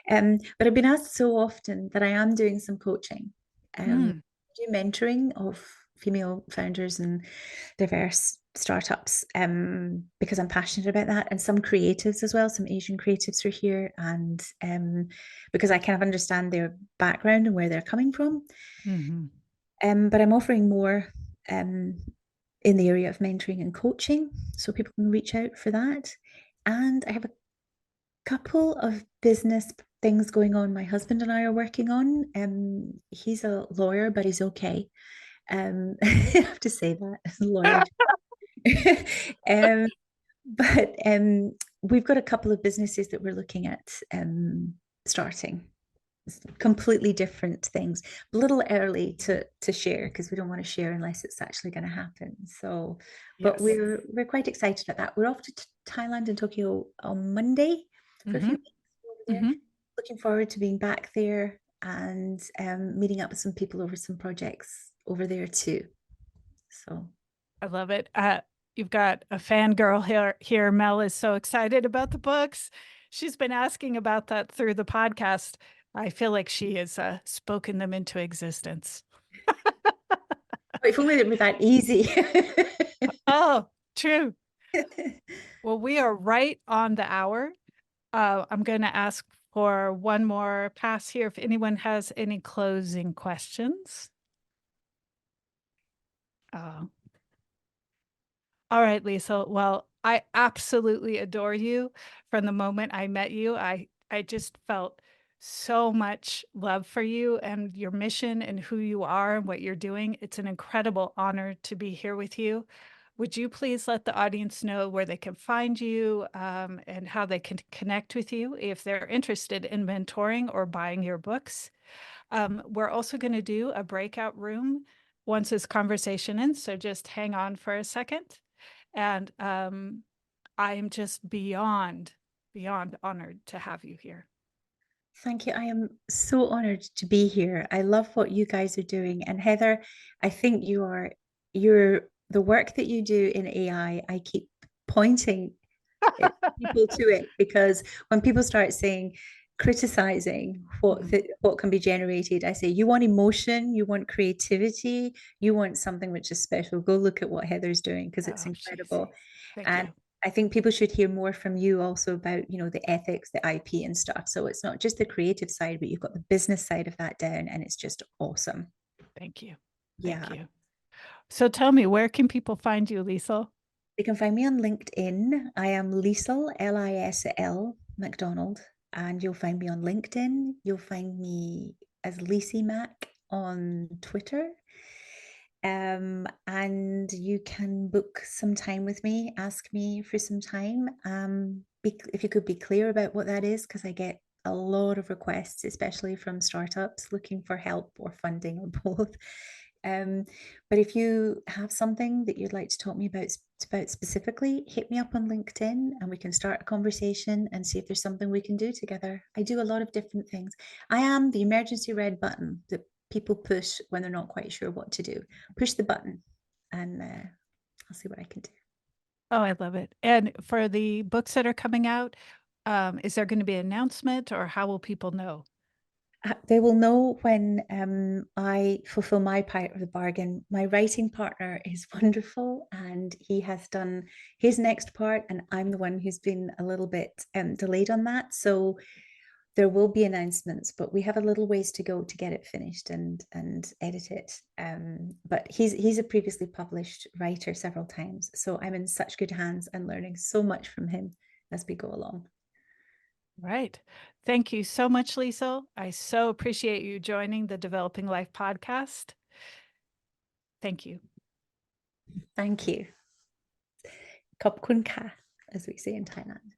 But I've been asked so often that I am doing some coaching, do mentoring of female founders and diverse startups, because I'm passionate about that, and some creatives as well. Some Asian creatives are here, and because I kind of understand their background and where they're coming from. Mm-hmm. But I'm offering more in the area of mentoring and coaching, so people can reach out for that. And I have a couple of business things going on. My husband and I are working on. He's a lawyer, but he's okay. I have to say that as a lawyer. But we've got a couple of businesses that we're looking at starting. Completely different things. A little early to share because we don't want to share unless it's actually going to happen. So, but Yes. we're quite excited at that. We're off to Thailand and Tokyo on Monday for a few weeks over there. Mm-hmm. Looking forward to being back there and meeting up with some people over some projects over there too. So I love it. You've got a fangirl here. Mel is so excited about the books. She's been asking about that through the podcast. I feel like she has spoken them into existence. if only it were that easy. Oh, true. Well, we are right on the hour. I'm going to ask for one more pass here if anyone has any closing questions. All right, Lisl. Well, I absolutely adore you. From the moment I met you, I just felt so much love for you and your mission and who you are and what you're doing. It's an incredible honor to be here with you. Would you please let the audience know where they can find you and how they can connect with you if they're interested in mentoring or buying your books? We're also going to do a breakout room once this conversation ends, so just hang on for a second. And I am just beyond honored to have you here. Thank you. I am so honored to be here. I love what you guys are doing. And Heather, I think you're the work that you do in AI, I keep pointing people to it because when people start saying criticizing what can be generated, I say you want emotion, you want creativity, you want something which is special. Go look at what Heather's doing because it's incredible. Thank And you. I think people should hear more from you also about, the ethics, the IP and stuff. So it's not just the creative side, but you've got the business side of that down, and it's just awesome. Thank you. Yeah. Thank you. So tell me, where can people find you, Lisl? They can find me on LinkedIn. I am Lisl, Lisl MacDonald, and you'll find me on LinkedIn. You'll find me as Lisy Mac on Twitter. And you can book some time with me, ask me for some time. If you could be clear about what that is, because I get a lot of requests, especially from startups looking for help or funding or both. But if you have something that you'd like to talk to me about specifically, hit me up on LinkedIn and we can start a conversation and see if there's something we can do together. I do a lot of different things. I am the emergency red button that people push when they're not quite sure what to do. Push the button and I'll see what I can do. Oh, I love it. And for the books that are coming out, is there going to be an announcement or how will people know? They will know when I fulfill my part of the bargain. My writing partner is wonderful and he has done his next part, and I'm the one who's been a little bit delayed on that. So there will be announcements, but we have a little ways to go to get it finished and edit it. But he's a previously published writer several times, so I'm in such good hands and learning so much from him as we go along. Right. Thank you so much, Lisl. I so appreciate you joining the Developing Life podcast. Thank you. Thank you. Khop kun ka, as we say in Thailand.